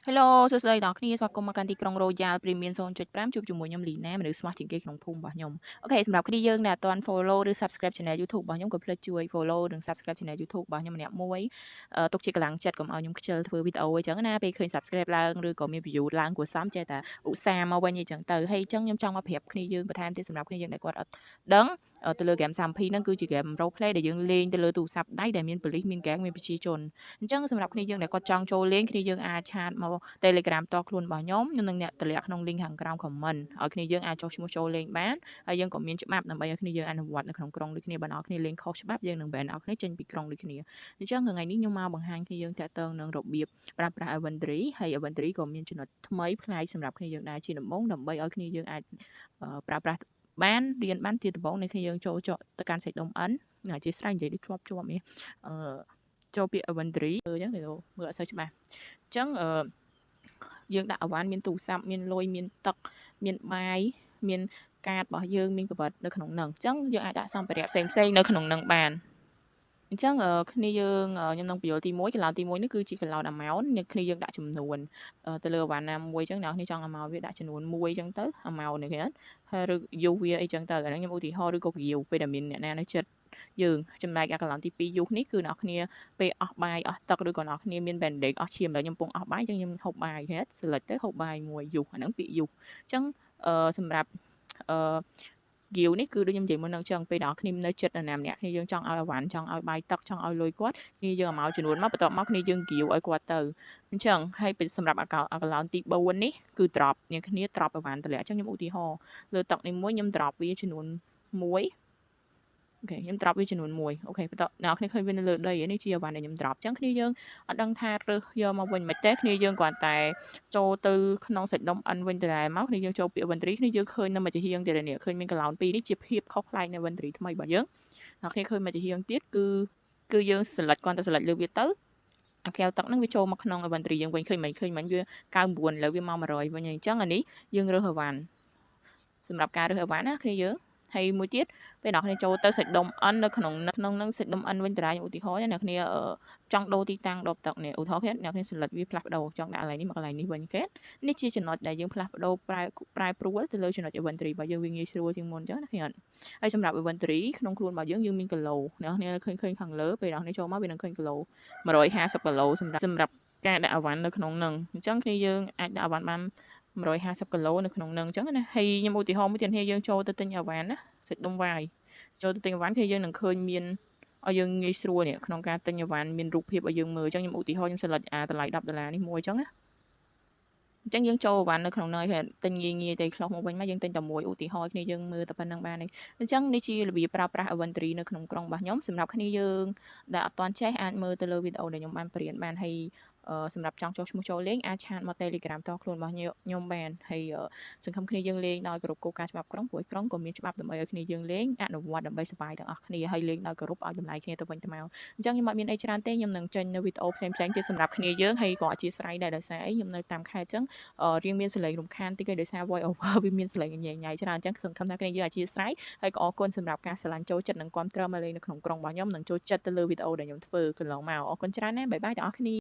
Hello សួស្តីបងប្អូនគ្នាស្វាគមន៍មកកាន់ទីក្រុង Royal Premium 0.5ជួបជាមួយខ្ញុំលីណាមនុស្ស Smart ជាងគេក្នុងភូមិរបស់ខ្ញុំអូខេសម្រាប់គ្នាយើងដែលអត់ទាន់ follow ឬ subscribe channel YouTube របស់ខ្ញុំក៏ភ្លេចជួយ follow និង subscribe channel YouTube របស់ខ្ញុំម្នាក់មួយទុកជាកម្លាំងចិត្តកុំឲ្យខ្ញុំខ្ជិលធ្វើវីដេអូអីចឹងណាពេលឃើញ subscribe ឡើងឬក៏មាន view ឡើងគួរសមចេះតែឧស្សាហ៍មកវិញអីចឹងទៅហើយចឹងខ្ញុំចង់មកប្រាប់គ្នាយើងបន្ថែមទៀតសម្រាប់គ្នាយើងដែលគាត់អត់ដឹងទៅលើ game Sampi ហ្នឹងគឺជា game role play ដែលយើងលេងទៅលើទូរស័ព្ទដៃដែលមានប៉ូលីសមានហ្គេងមានប្រជាជនអញ្ចឹងសម្រាប់គ្នាយើងដែលគាត់ចង់ចូលលេងគ្នាយើងអាចឆាតមក Telegram តខ្លួនរបស់ខ្ញុំនឹងអ្នកតម្លាក់ក្នុង link ខាងក្រោម comment ឲ្យគ្នាយើងអាចចុះឈ្មោះចូលលេងបានហើយយើងក៏មានច្បាប់ដើម្បីឲ្យគ្នាយើងអនុវត្តនៅក្នុងក្រុងដូចគ្នាបើអ្នកគ្នាលេងខុសច្បាប់យើងនឹង ban អ្នកគ្នាចេញពីក្រុងដូចគ្នាអញ្ចឹងថ្ងៃនេះខ្ញុំមកបង្ហាញគ្នាយើងតាក់ទងនឹងរបៀបប្រើប្រាស់ inventory ហើយ inventory ក៏មានចំណុចថ្មីប្លែកសម្រាប់គ្នាយើងដែរជាដំបូងដើម្បីឲ្យគ្នាយើងអាចប្រើប្រាស់បានរៀនបានជាដំបូងនៃគ្នាយើងចូលទៅកាន់សាច់ដុំ N អធិស្ឋាននិយាយដូចជាប់នេះចូលពាក្យ inventory អញ្ចឹងគេមើលអត់សូវច្បាស់អញ្ចឹងយើងដាក់អវ៉ាន់មានទូរស័ព្ទមានលុយមានទឹកមានបាយមានកាតរបស់យើងមានកបិតនៅក្នុងនឹងអញ្ចឹងយើងអាចដាក់សម្ភារៈផ្សេងនៅក្នុងនឹងបានអញ្ចឹងគ្នាយើងខ្ញុំនឹងបញ្យល់ទី1កន្លោនទី1នេះគឺជាកន្លោន amount នេះគ្នាយើងដាក់ចំនួនទៅលើអវ៉ាន់ណាមួយអញ្ចឹងអ្នកគ្នាចង់ amount វាដាក់ចំនួន1អញ្ចឹងទៅ amount នេះគេហើយឬយុវាអីចឹងទៅអានេះខ្ញុំឧទាហរណ៍ឬក៏វាពេលដែលមានអ្នកណានៅចិត្តយើងចំណែកអាកន្លោនទី2យុះនេះគឺអ្នកគ្នាពេលអស់បាយអស់ទឹកឬក៏អ្នកគ្នាមាន bandage អស់ឈាមแล้วខ្ញុំពងអស់បាយអញ្ចឹងខ្ញុំហូបបាយហេតុ select ទៅហូបបាយមួយយុះអាហ្នឹងពាក្យយុះអញ្ចឹងសម្រាប់ហ្គីវនេះគឺដូចខ្ញុំនិយាយមុននឹងអញ្ចឹងពេលដល់គ្នានៅចិត្តណាម្នាក់គ្នាយើងចង់ឲ្យអវ៉ាន់ចង់ឲ្យបាយទឹកចង់ឲ្យលុយគាត់គ្នាយើងឲ្យមកចំនួនមកបន្ទាប់មកគ្នាយើងហ្គីវឲ្យគាត់ទៅអញ្ចឹងហើយសម្រាប់អាកន្លោនទី4នេះគឺ drop អ្នកគ្នា drop អវ៉ាន់តម្លាក់អញ្ចឹងខ្ញុំឧទាហរណ៍លើទឹកនេះមួយខ្ញុំ drop វាចំនួន1អូខេខ្ញុំ drop វាចំនួន1អូខេបន្តអ្នកគ្នាឃើញវានៅលើដីនេះជាអវ៉ាន់ដែលខ្ញុំ drop អញ្ចឹងគ្នាយើងអត់ដឹងថារើសយកមកវិញមិនទេគ្នាយើងគ្រាន់តែចូលទៅក្នុងសាច់ដុំ N វិញទៅដែរមកគ្នាយើងចូលពាក្យ inventory គ្នាយើងឃើញនៅមួយជាហៀងទៀតនេះឃើញមានកន្លោន2នេះជាភាពខុសប្លែកនៃ inventory ថ្មីរបស់យើងអ្នកគ្នាឃើញមួយជាហៀងទៀតគឺយើង select គ្រាន់តែ select លើវាទៅអាកែវទឹកហ្នឹងវាចូលមកក្នុង inventory យើងវិញឃើញមិនវា99ឥឡូវវាមក100វិញអញ្ចឹងអានេះយើងរើសអវ៉ាន់សម្រាប់ការរើសអវ៉ាន់ណាគ្នាយើងហើយមួយទៀតពេលអ្នកគ្នាចូលទៅសាច់ដុំ N នៅក្នុងនឹងសាច់ដុំ N វិញតារាឧទាហរណ៍អ្នកគ្នាចង់ដូរទីតាំងដបទឹកនេះឧទាហរណ៍គេអ្នកគ្នា select វាផ្លាស់ប្ដូរចង់ដាក់កន្លែងនេះមកកន្លែងនេះវិញគេនេះជាចំណុចដែលយើងផ្លាស់ប្ដូរប្រែប្រួលទៅលើចំណុច inventory របស់យើងវាងាយស្រួលជាងមុនអញ្ចឹងណាគ្នាហើយសម្រាប់ inventory ក្នុងខ្លួនរបស់យើងមានគីឡូអ្នកគ្នាឃើញខាងលើពេលអ្នកគ្នាចូលមកវានឹងឃើញគីឡូ150គីឡូសម្រាប់ការដាក់អវ៉ាន់នៅក្នុងនឹងអញ្ចឹងគ្នាយើងអាចដាក់អវ៉ាន់បាន150គីឡូនៅក្នុងនឹងអញ្ចឹងណាហើយខ្ញុំឧទាហរណ៍មួយទៀតគ្នាយើងចូលទៅទិញអវ៉ាន់ណាសាច់ដុំវាយចូលទៅទិញអវ៉ាន់គឺយើងនឹងឃើញមានឲ្យយើងងាយស្រួលនេះក្នុងការទិញអវ៉ាន់មានរូបភាពឲ្យយើងមើលអញ្ចឹងខ្ញុំឧទាហរណ៍ខ្ញុំ select តម្លៃ$10នេះមួយអញ្ចឹងណាអញ្ចឹងយើងចូលអវ៉ាន់នៅក្នុងនោះហើយទិញងាយទៅខ្លុះមកវិញមកយើងទិញតែមួយឧទាហរណ៍គ្នាយើងមើលតែប៉ុណ្្នឹងបានអញ្ចឹងនេះជារបៀបប្រើប្រាស់ inventory នៅក្នុងក្រុងរបស់ខ្ញុំសម្រាប់គ្នាយើងដែលអត់ទាន់ចេះអាចមើលទៅលើវីដេអូដែលខ្ញុំបានបរៀនបានហើយសម្រាប់ចង់ចុះឈ្មោះចូលលេងអាចឆាតមក Telegram តខ្លួនរបស់ខ្ញុំបានហើយសង្ឃឹមគ្នាយើងលេងដោយគោរពគោលការណ៍ច្បាប់ក្រុងព្រោះក្រុងក៏មានច្បាប់ដើម្បីឲ្យគ្នាយើងលេងអនុវត្តដើម្បីសុបាយទាំងអស់គ្នាហើយលេងដោយគោរពឲ្យតម្លៃគ្នាទៅវិញទៅមកអញ្ចឹងខ្ញុំអត់មានអីច្រើនទេខ្ញុំនឹងចេញនៅវីដេអូផ្សេងទៀតសម្រាប់គ្នាយើងហើយក៏អធិស្ឋានដែរដោយសារអីខ្ញុំនៅតាមខេត្តអញ្ចឹងរៀងមានសលេងរំខានតិចដោយសារ voice over វាមានសលេងញ៉ៃញ៉ៃច្រើនអញ្ចឹងសង្ឃឹមថាគ្នាយើងអធិស្ឋានហើយក៏អរគុណសម្រាប់ការស្រឡាញ់ចូលចិត្តនិងគាំទ្រមកលេងនៅក្នុងក្រុងរបស់ខ្ញុំនិងចូលចិត្តទៅលើវីដេអូដែលខ្ញុំធ្វើកន្លងមកអរគុណច្រើនណាស់បាយបាយទាំងអស់គ្នា